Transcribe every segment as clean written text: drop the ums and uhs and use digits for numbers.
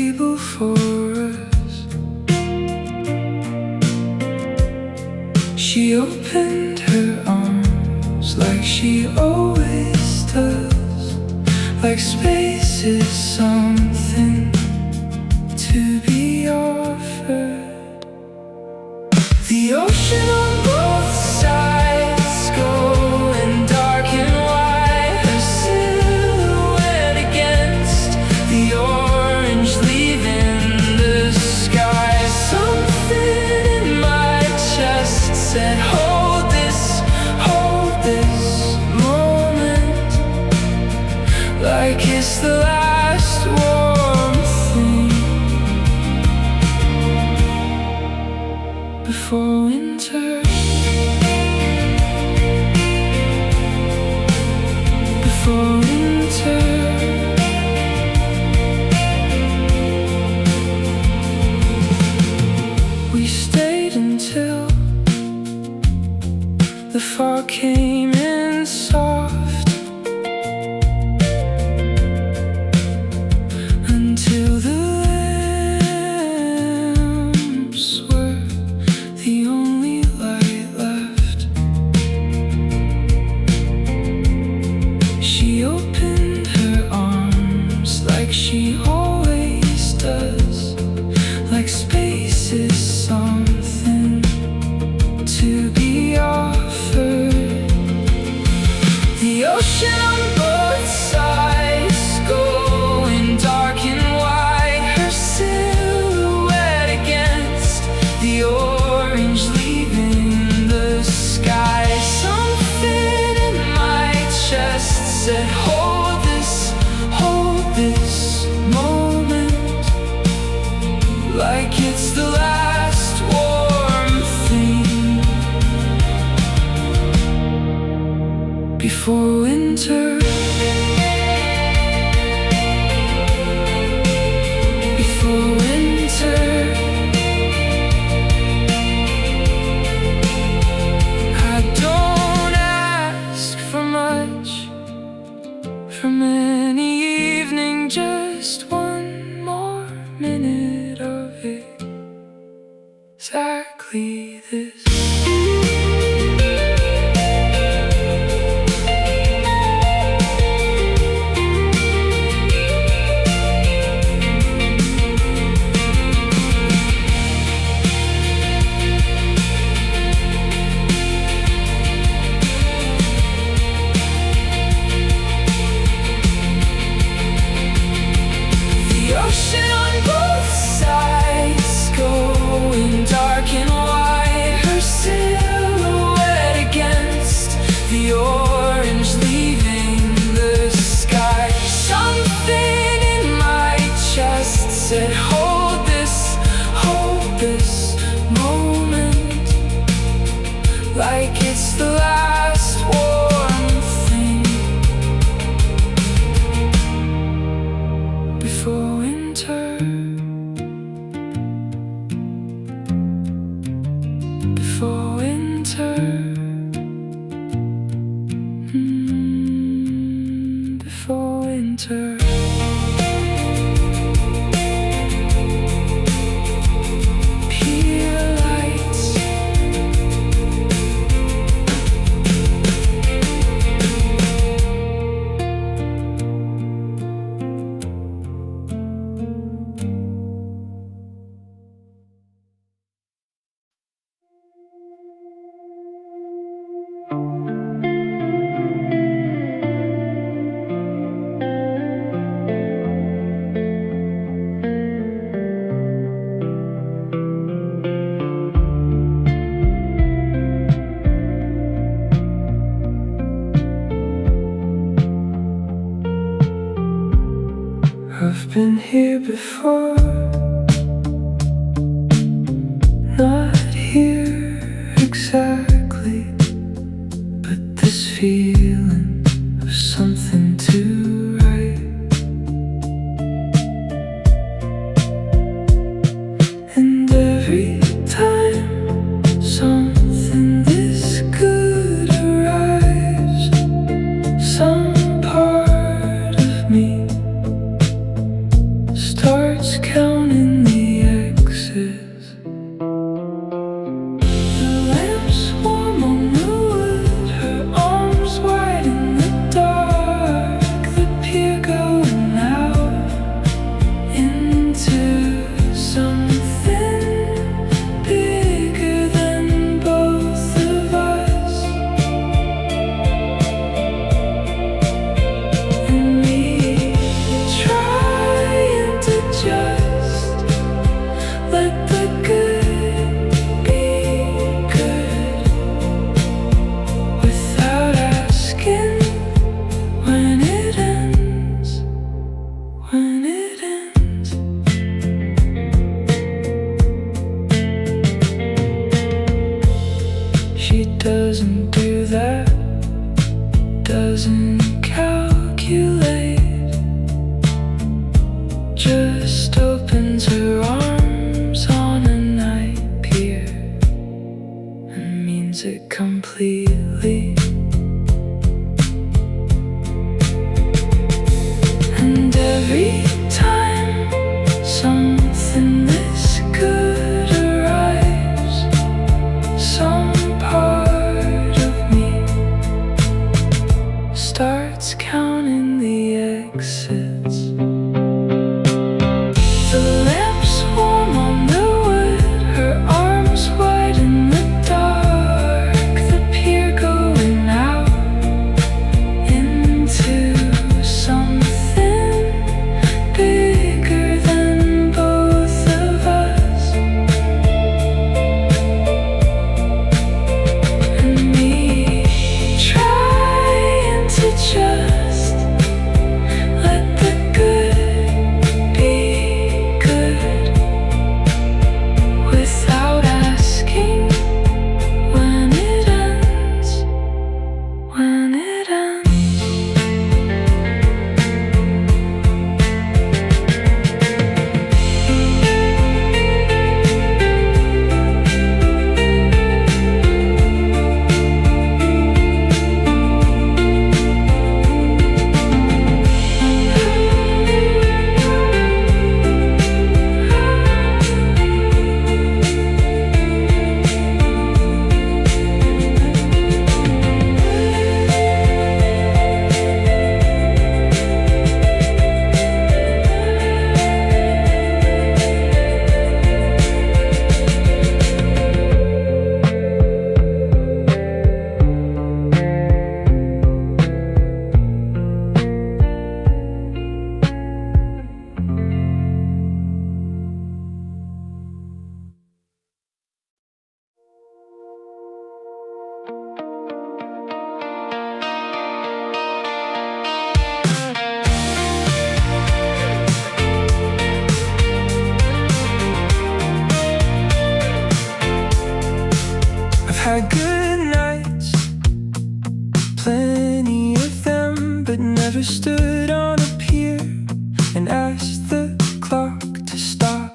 table for us. She opened her arms like she always does, like space is something to be offered. The ocean on both sides going dark and white, her silhouette against the orange leaving the sky. Something in my chest said, hold this moment, like it's the last warm thing before winter. Before winter. We stayed until the fog came in soft, until the lamps were the only light left. She opened her arms like she always does, like space is something to be offered. The ocean on both sides going dark and white, her silhouette against the orange leaving the sky. Something in my chest said, hold this moment, like it's the last warm thing before winter. Before winter. I don't ask for much from any evening, just one more minute of it, exactly this. Ocean on both sides going dark and white, her silhouette against the orange leaving the sky. Something in my chest said, hold this moment, like it's the last warm thing before winter. Before winter. Before winter. Pier lights. I've been here before, not here exactly, but this feeling of something to write. And every time something this good arrives, some part of me starts counting had good nights, plenty of them, but never stood on a pier and asked the clock to stop.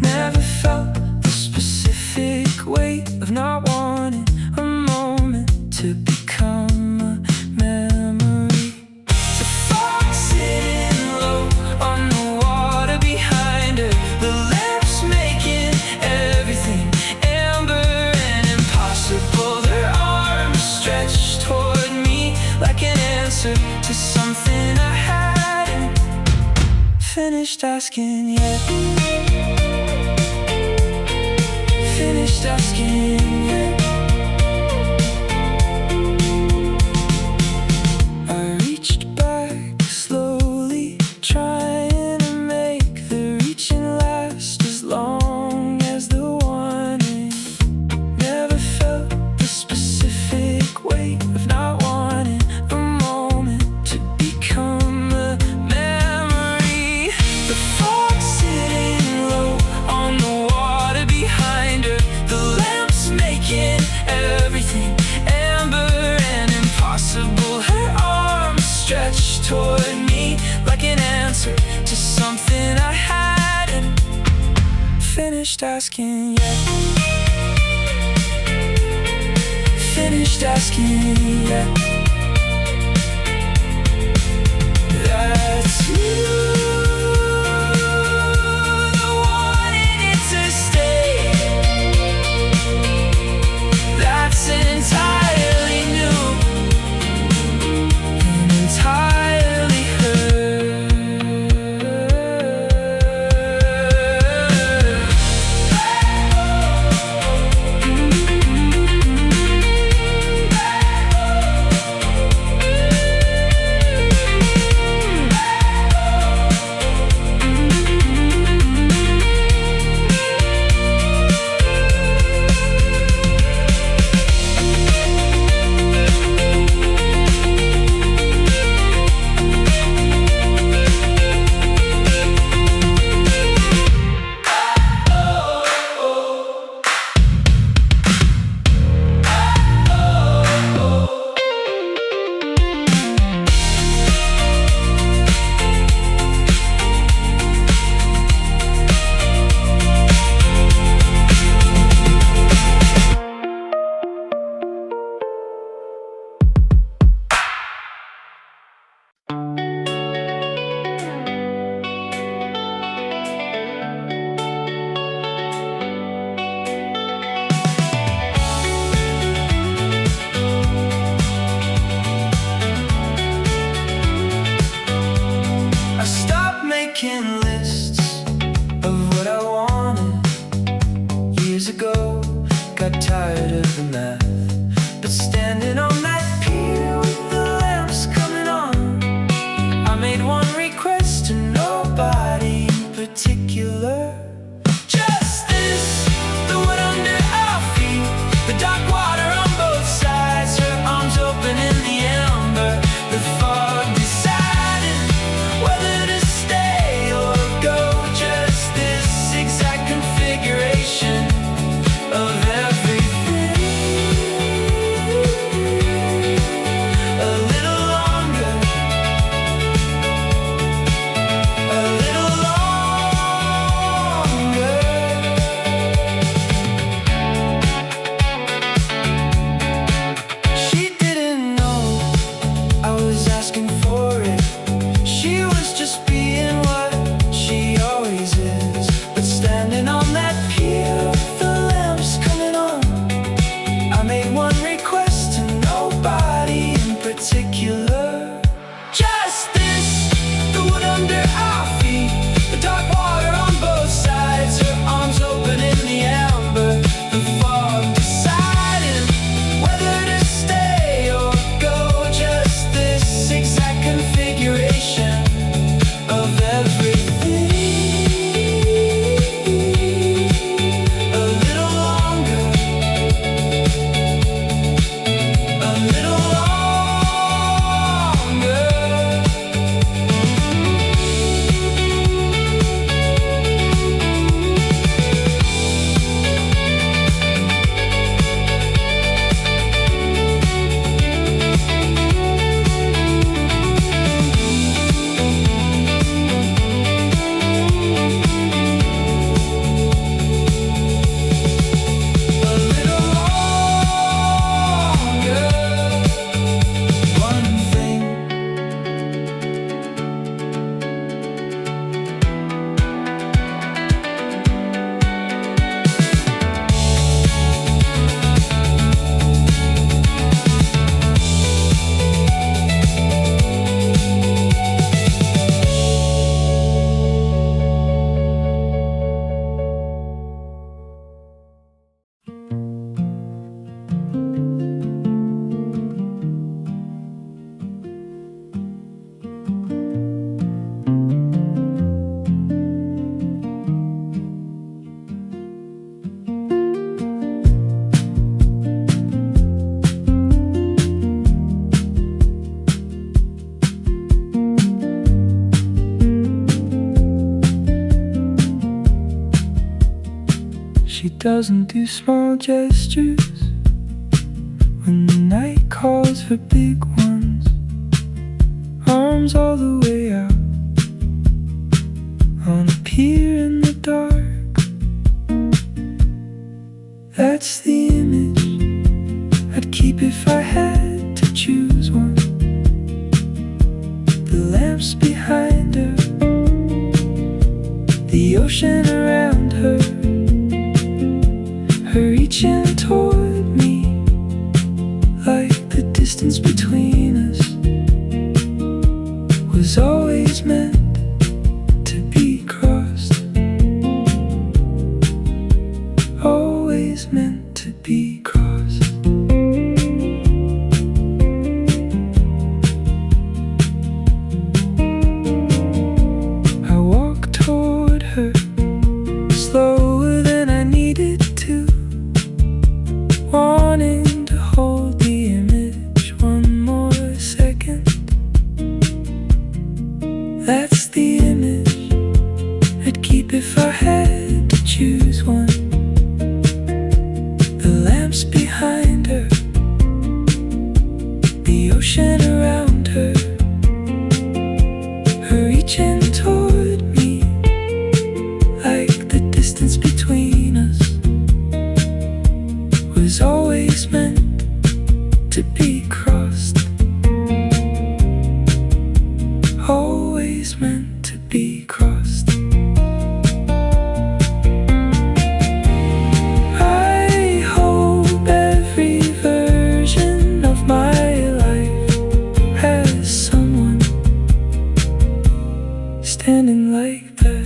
Never felt the specific weight of not wanting a moment to become a memory. The fog sitting low on the water behind her, the lamps making everything amber and impossible. Their arms stretched toward me like an answer to something I hadn't finished asking yet. Finished asking yet. I reached back slowly, trying to make the reaching last as long as the wanting. Never felt the specific weight of not wanting a moment to become a memory. The fog sitting low on the water behind her, the lamps making everything amber and impossible. Her arms stretched toward me like an answer to something I hadn't finished asking yet. Finished asking yet. That's you. I wanted it to stay. That's entirely new and entirely her. I stopped making lists of what I wanted years ago. Got tired of the math, but standing on that pier with the lamps coming on, I made one request to nobody in particular. Just this, the wood under our feet, the dark water on both sides, her arms open in the amber, the fog deciding whether to stay or go. Just this exact configuration of everything. A little longer, a little longer. She doesn't do small gestures when the night calls for big ones. Arms all the way out on a pier in the dark. That's the image I'd keep if I had to choose one. The lamps behind her, the ocean around her, her reaching toward me like the distance between us was always meant to be crossed. Always meant to be crossed. I walked toward her slower than I needed to, wanting to hold the image one more second. That's the image I'd keep if I had to choose one. The lamps behind her, the ocean around her, her reaching toward me like the distance between us was always meant to be crossed. Always meant to be crossed. I hope every version of my life has someone standing like that.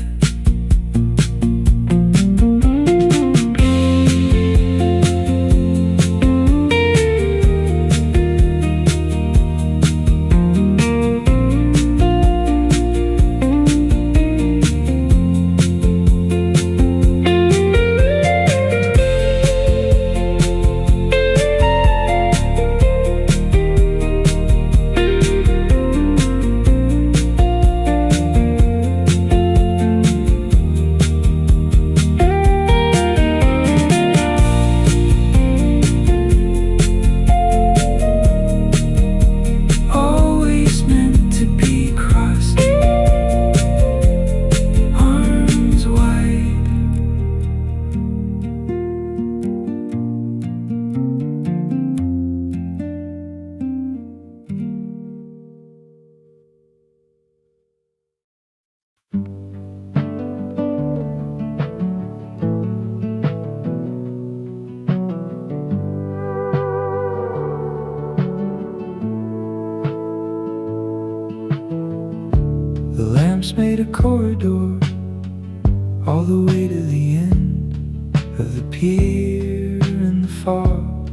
The lamps made a corridor all the way to the end of the pier in the fog,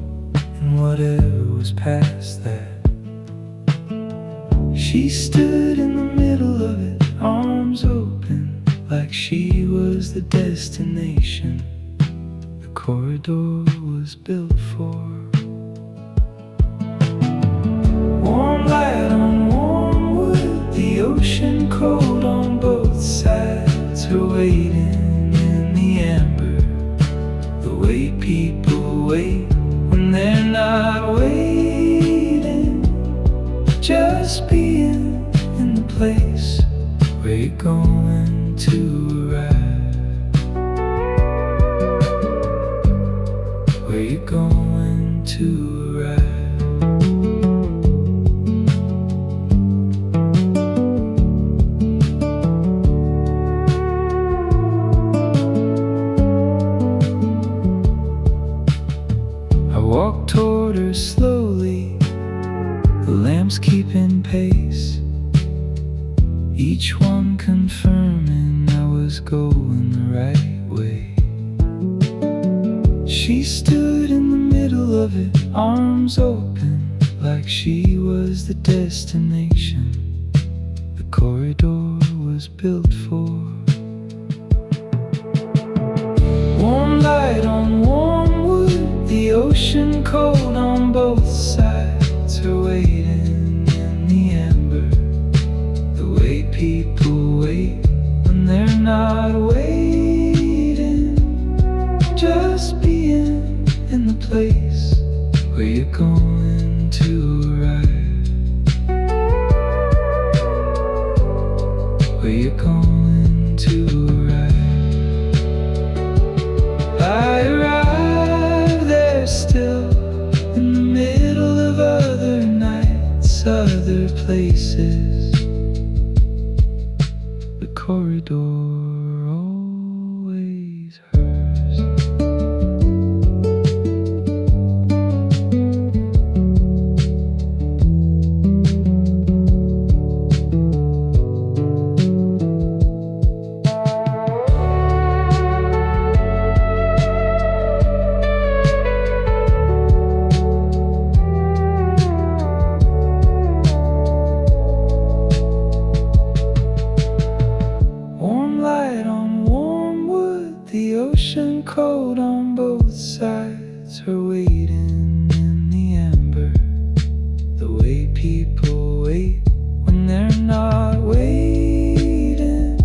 and whatever was past that. She stood in the middle of it, arms open, like she was the destination the corridor was built for. Warm light on warm wood, the ocean cold on both sides, her waiting in the amber, the way people wait when they're not waiting, just being in the place where you're going to arrive, where you're going to arrive. Walked toward her slowly, the lamps keeping pace, each one confirming I was going the right way. She stood in the middle of it, arms open, like she was the destination the corridor was built for. Warm light on warm wood, the ocean cold on both sides, her waiting in the amber, the way people wait when they're not waiting, just place where you're going to arrive, where you're going to arrive. I arrive there still, in the middle of other nights, other places. The corridor always hers. The ocean cold on both sides, her waiting in the amber, the way people wait when they're not waiting.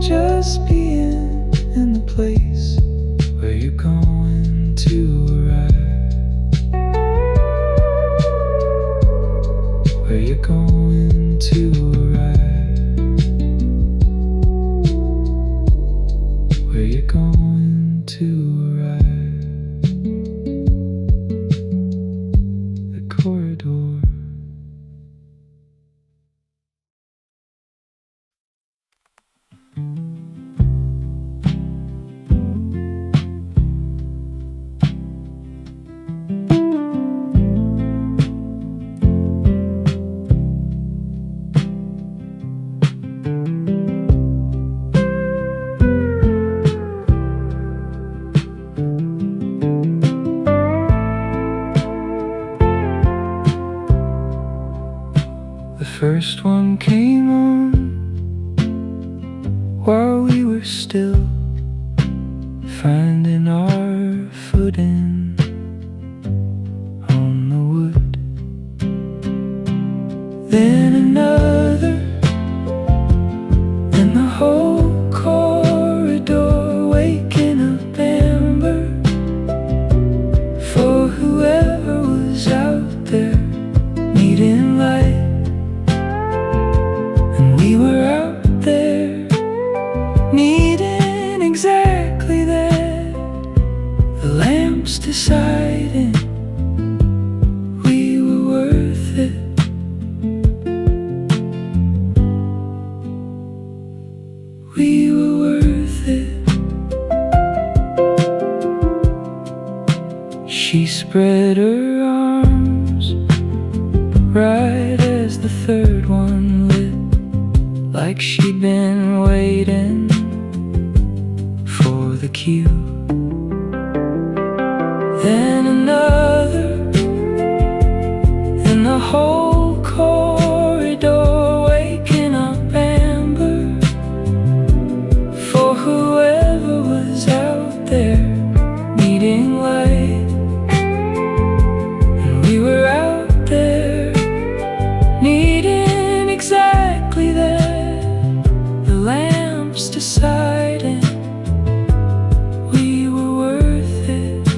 Just being in the place where you're going to arrive, where you're going to arrive, where you're going to arrive. The corridor. The first one came on while we were still finding our footing on the wood. Then another, and the whole corridor waking up amber for whoever was out there needing light. We were out there, needing exactly that. The lamps deciding we were worth it. We were worth it. She spread her arms right as the third one lit, like she'd been waiting for the cue. Then another, and the whole corridor waking up amber for whoever was out there needing light. And we were out there needing exactly that. The lamps deciding we were worth it.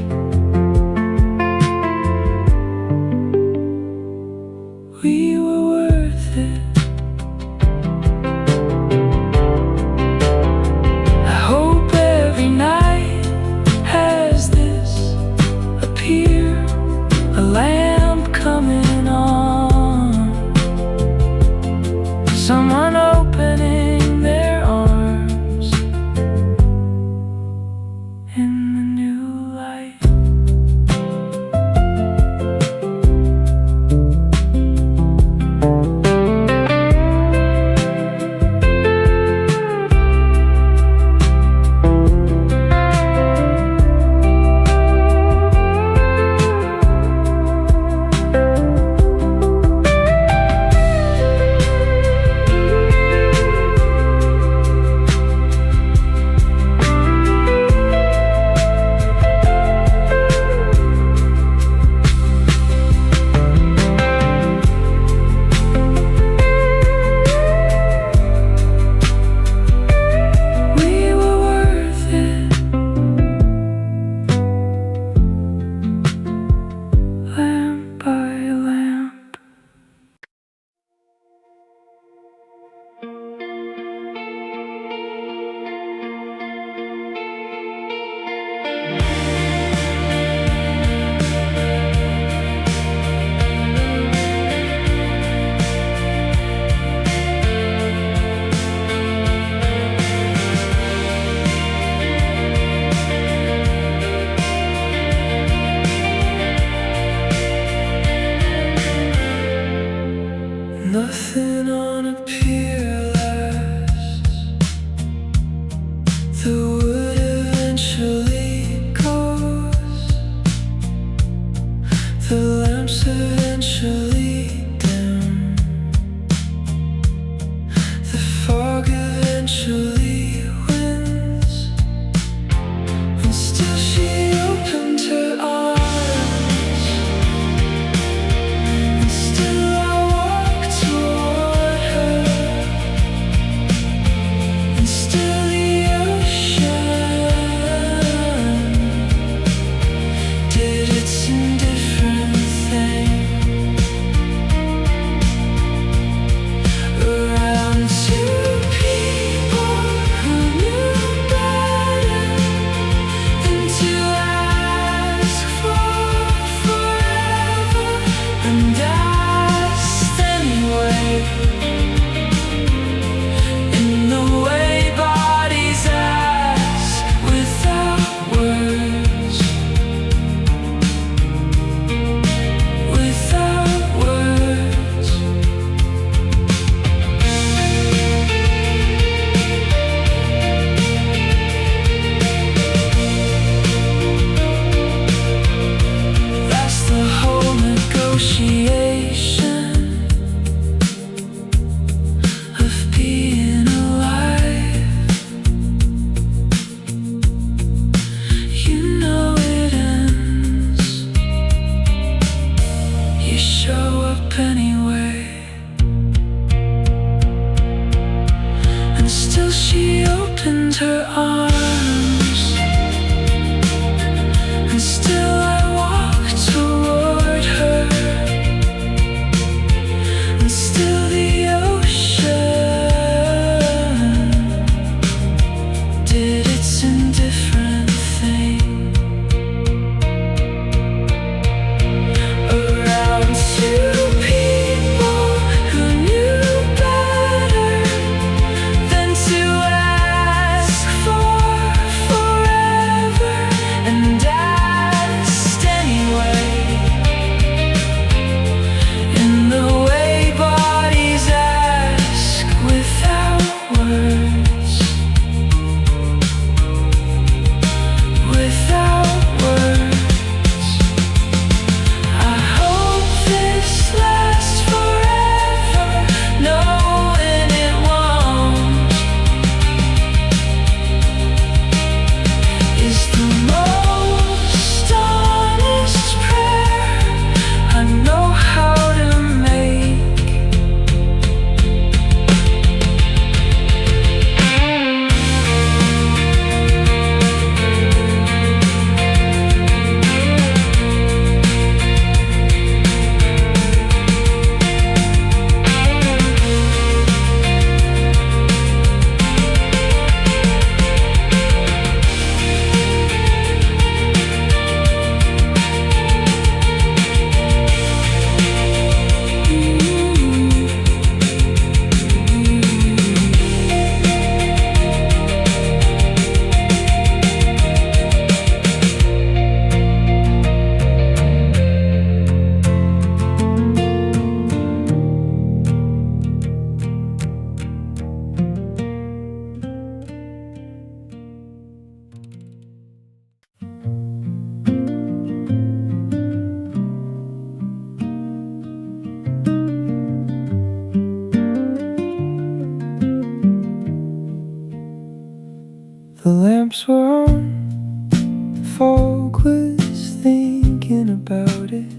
lights were on, the fog was thinking about it.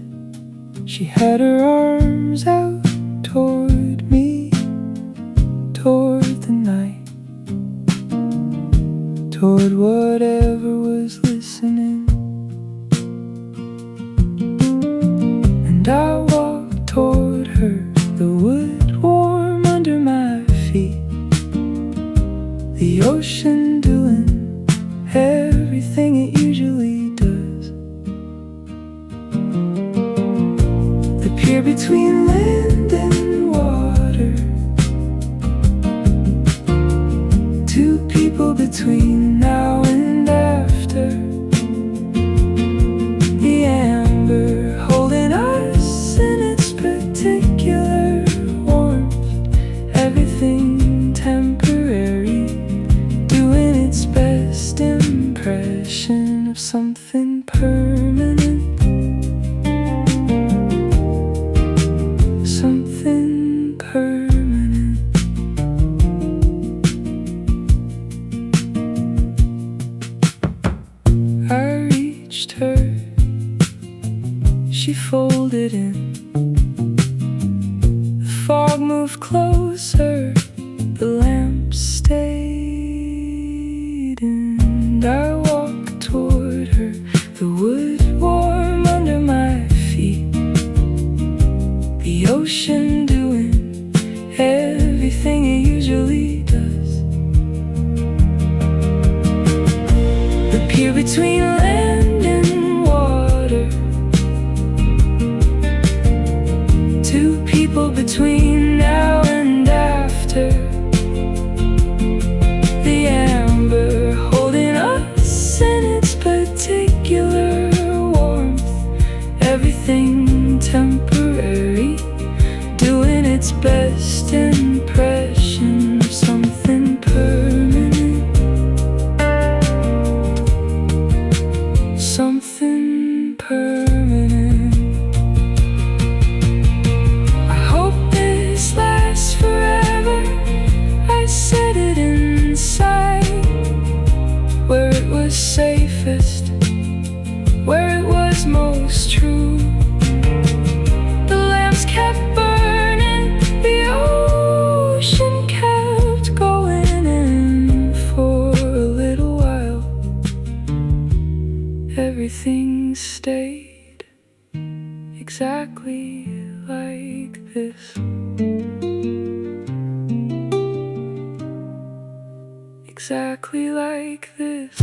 She had her arms out toward me, toward the night, toward whatever was listening. And I walked toward her, the wood warm under my feet, the ocean doing everything it usually does. The pier between land and water, two people between now and after. The amber holding us in its particular warmth, everything temporary, doing its best impression of something permanent. Something permanent. I reached her, she folded in. The fog moved closer, the lamp stayed, and I walked toward her, the wood warm under my feet, the ocean doing everything it usually does. The pier between land and water, two people between now and after. The amber holding us in its particular warmth, everything temporary, doing its best impression of something permanent. Something permanent. I hope this lasts forever, I said it inside, where it was safest, where it was most true. The lamps kept burning, the ocean kept going, and for a little while everything stayed exactly like this. Exactly like this.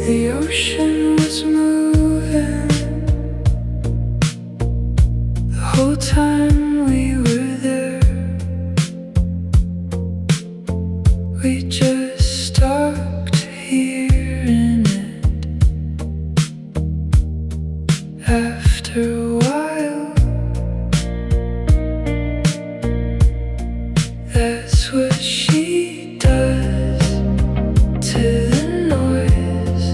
The ocean was moving the whole time we were there. We just stopped hearing it. After a while, that's what she does to the noise.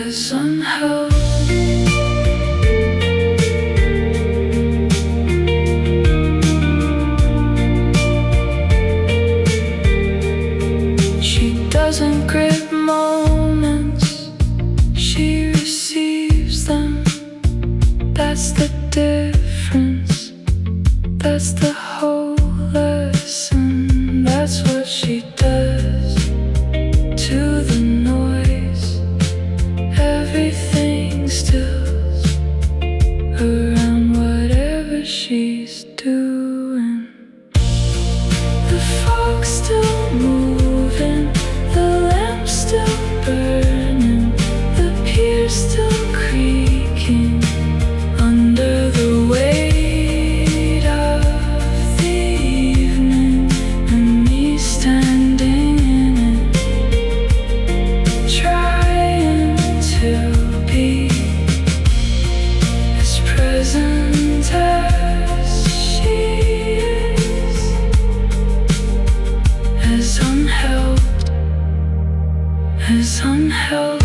as unhealthy. She doesn't grip moments, she receives them. That's the difference, that's the whole lesson. That's what she does to the noise. Everything stills around whatever she's doing. The fog's still moving, the lamp's still burning, the pier's still creaking under the weight of the evening, and me standing in it, trying to be as present as she is, as unhelped, as unhelped.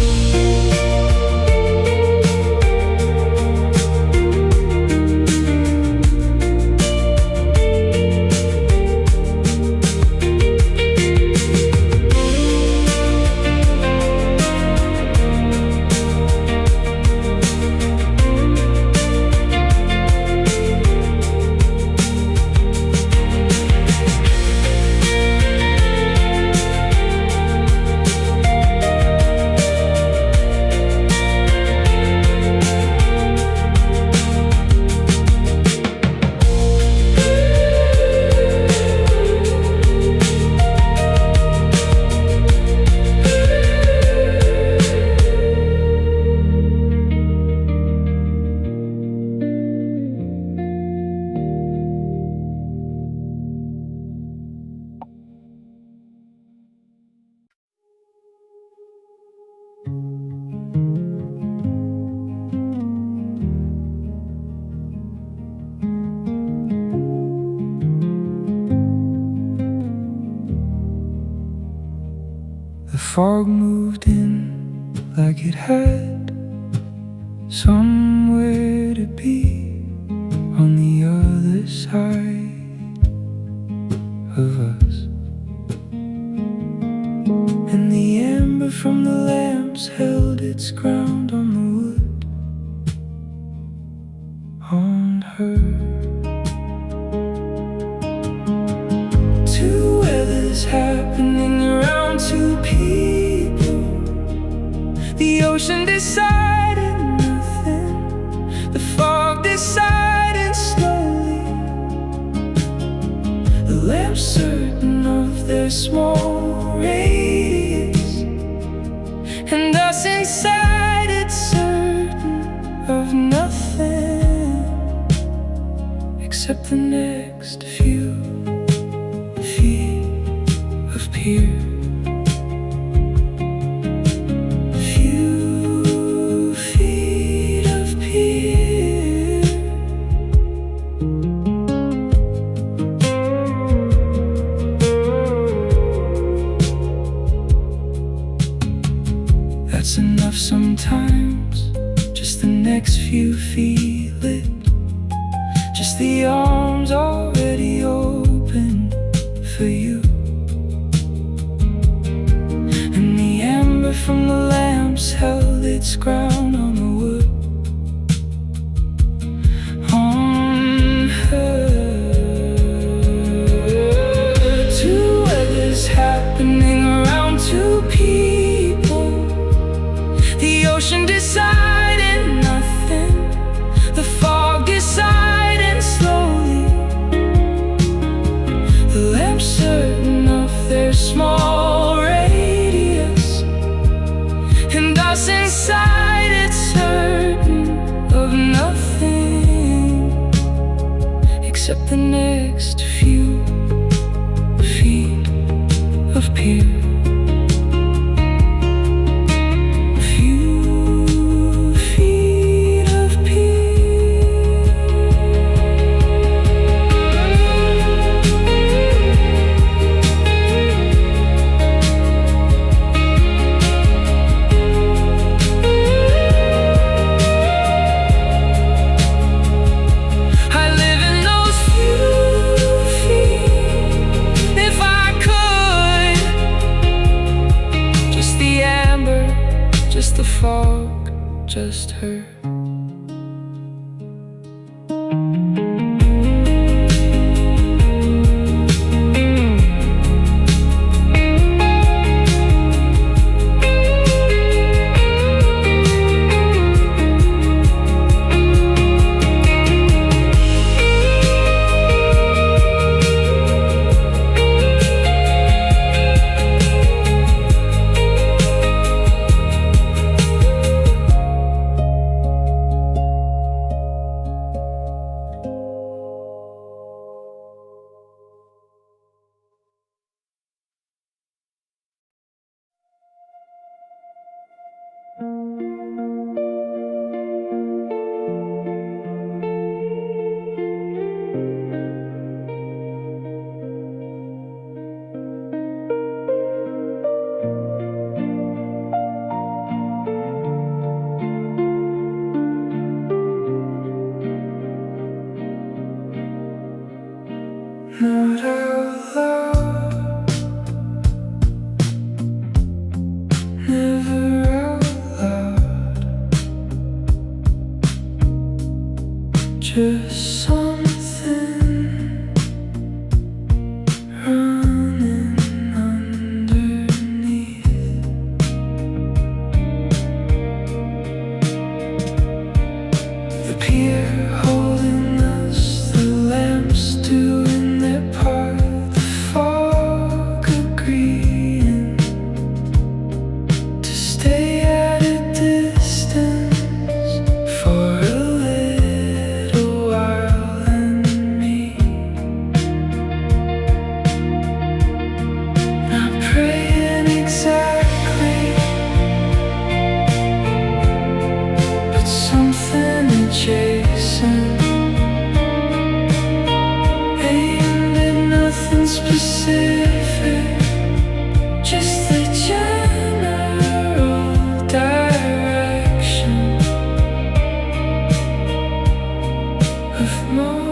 The fog moved in like it had somewhere to be on the other side of us. And the amber from the lamps held its ground on the wood, on her. Two weathers happening around two people. The ocean decided nothing, the fog decided slowly. The lamps certain of their small radius, and us inside it certain of nothing except the next few feet of pier. Few feet of pier. That's enough sometimes, just the next few feet lit, just the arms already open for you. And the amber from the lamps held its ground on the wood, on her. Two weathers happening around two people. The ocean decided nothing, the fog decided slowly. The lamps certain of their small radius, and us inside it certain of nothing except the next few feet of pier. just her. Not out loud, never out loud, just something running underneath. The pier holding us, the lamps doing their part, the fog agreeing to stay at a distance for a little while, and me not praying exactly, but something adjacent, aimed at nothing specific, just the general direction of more,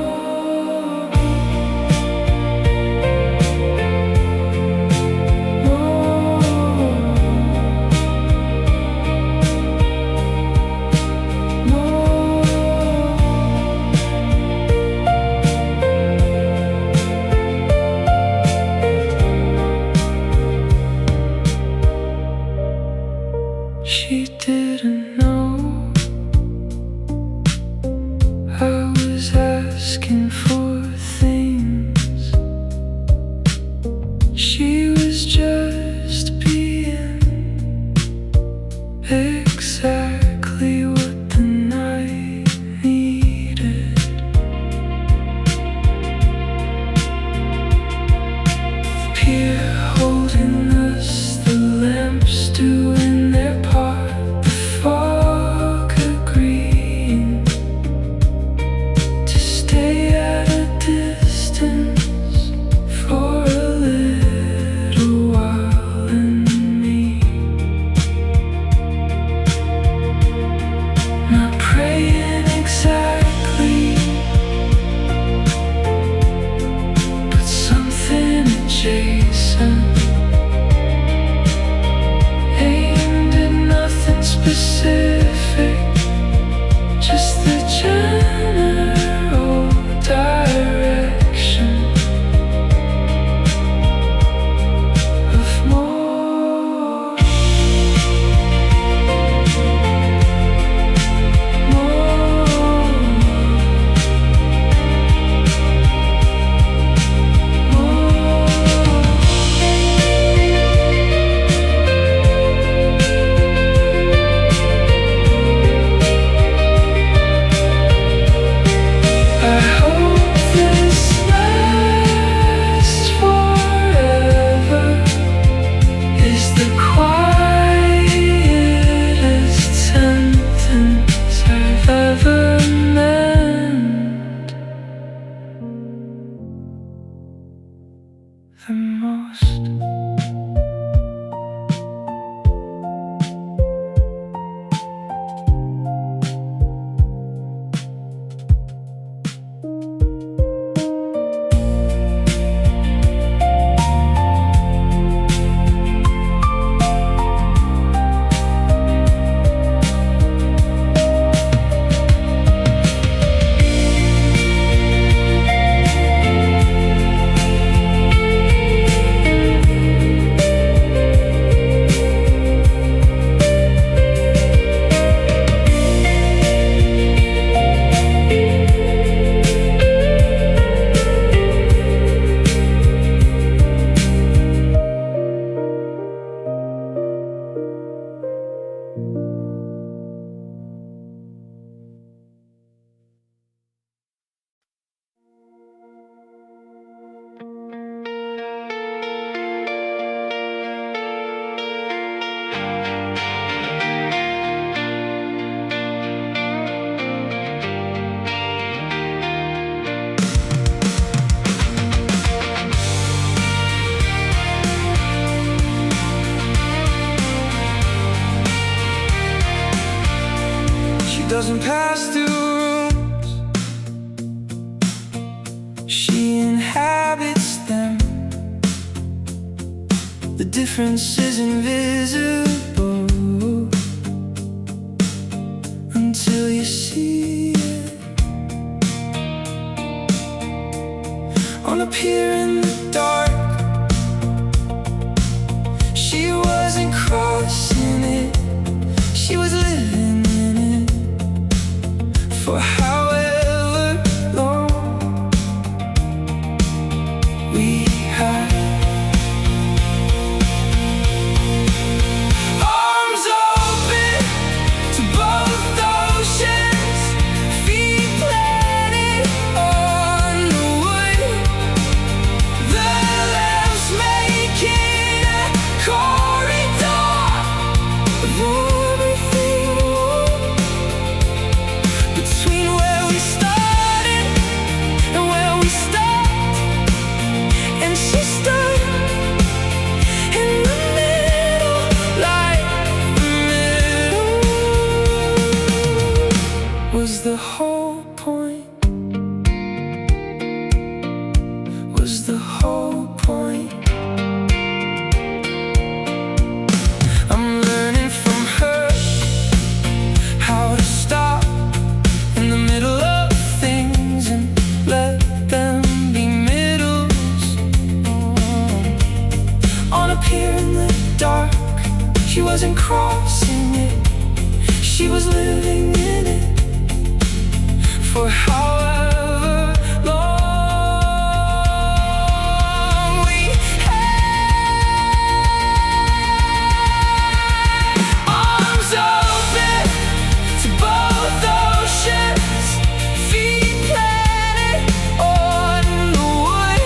She didn't know I was asking for things. She was just being exactly what the night needed. The pier holding us, the lamps doing their part, the fog agreeing to stay at a distance for a little while, and me not praying exactly, but something adjacent, aimed at nothing specific, just the general direction of more, more. She doesn't pass through rooms, she inhabits them. The difference is invisible until you see it. On a pier in the dark, she wasn't crossing it, she was living in it for however long we had. Arms open to both oceans, feet planted on the wood. The lamps making a corridor of everything between where we started and where we stopped. And she stood in the middle, like the middle was the whole point, was the whole point. I'm learning from her how to stop in the middle of things and let them be middles. On a pier in the dark, she wasn't crossing it, she was living in it for however long we had. Arms open to both oceans, feet planted on the wood.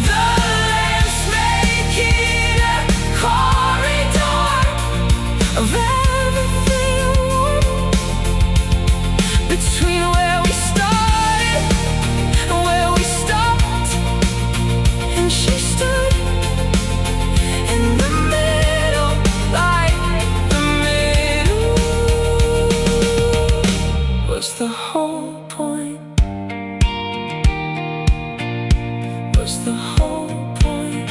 The lamps making a corridor of everything between where we started and where we stopped. And she stood in the middle, like the middle was the whole point, was the whole point.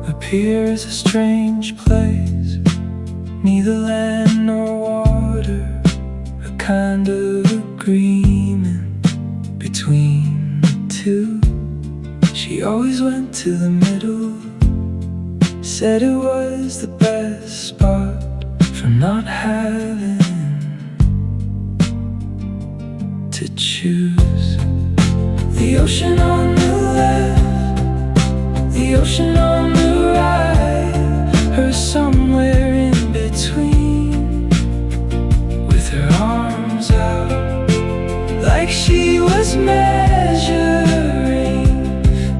A pier is a strange place, neither land nor water, a kind of agreement between the two. She always went to the middle, said it was the best spot for not having to choose. The ocean on the left, the ocean on the right, her somewhere in between, with her arms out, like she was measuring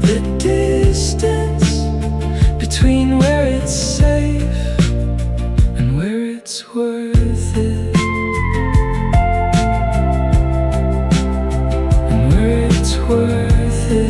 the distance between where it's safe and where it's worth it, and where it's worth it.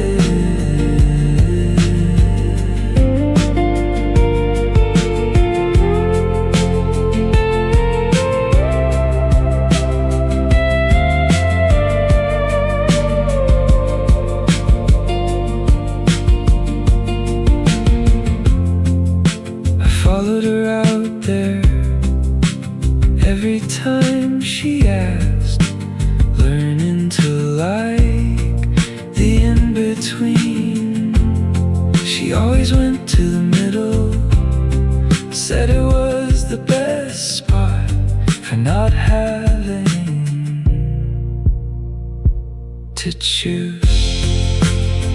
to choose.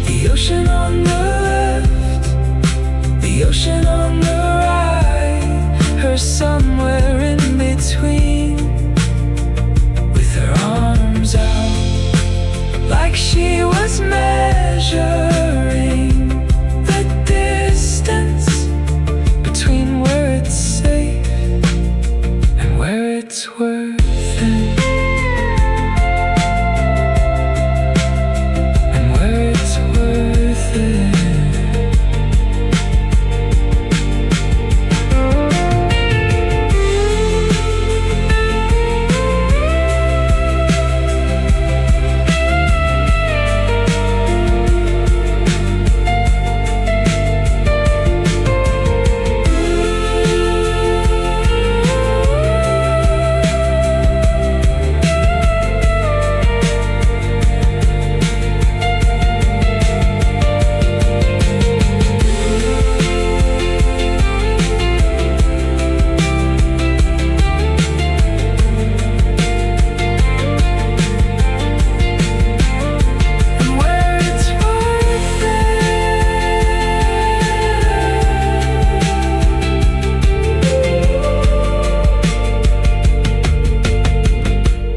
The ocean on the left, the ocean on the right, her somewhere in between, with her arms out, like she was measuring the distance between where it's safe and where it's worth it.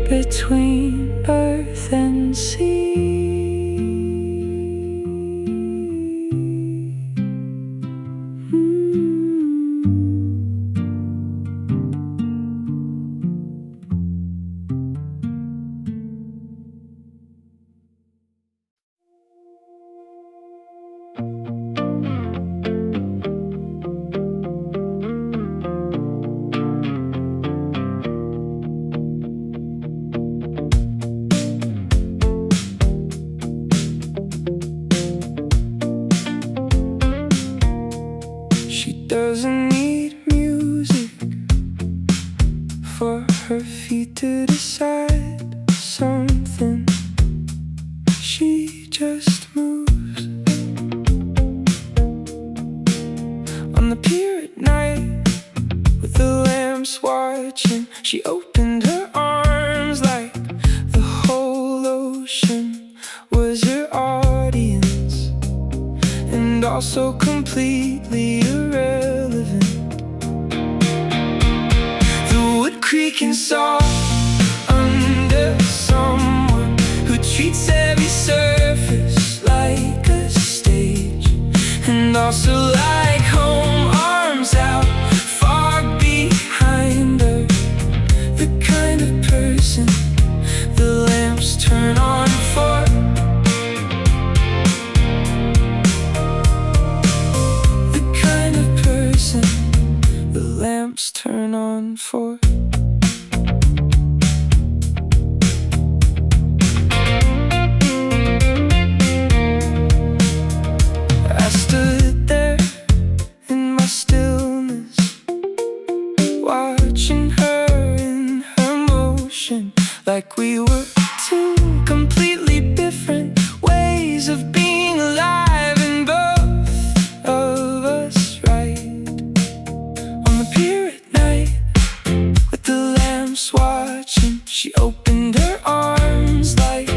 Between earth and sea, She doesn't need music for her feet to decide something. She just moves on the pier at night with the lamps watching. She opened her arms like the whole ocean was her audience, and also completely irrelevant. The wood creaking soft under someone who treats every surface like a stage, and also like home, arms out, far behind her. The kind of person the lamps turn on for. Lamps turn on for. I stood there in my stillness, watching her in her motion, like we were two completely different ways of being alive, and both of us right. On the pier at night, with the lamps watching, she opened her arms like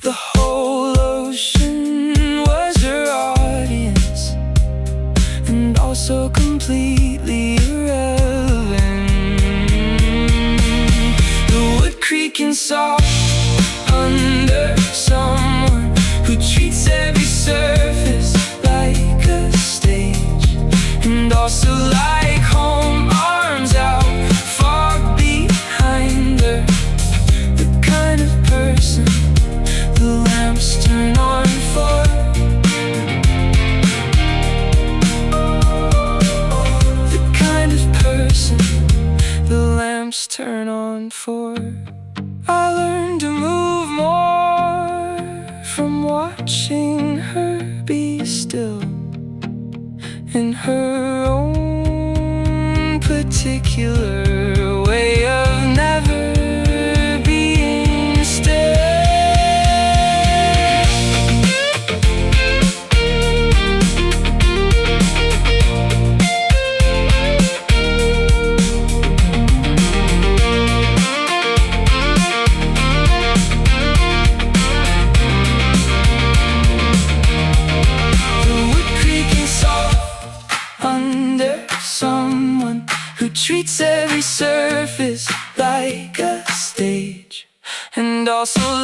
the whole ocean was her audience, and also completely irrelevant. The wood creaking soft under someone who treats every surface like a stage, and also like home, arms out, far behind her. The kind of person the lamps turn on for. The kind of person the lamps turn on for. I learned to move more from watching her be still in her own particular way of never being still. also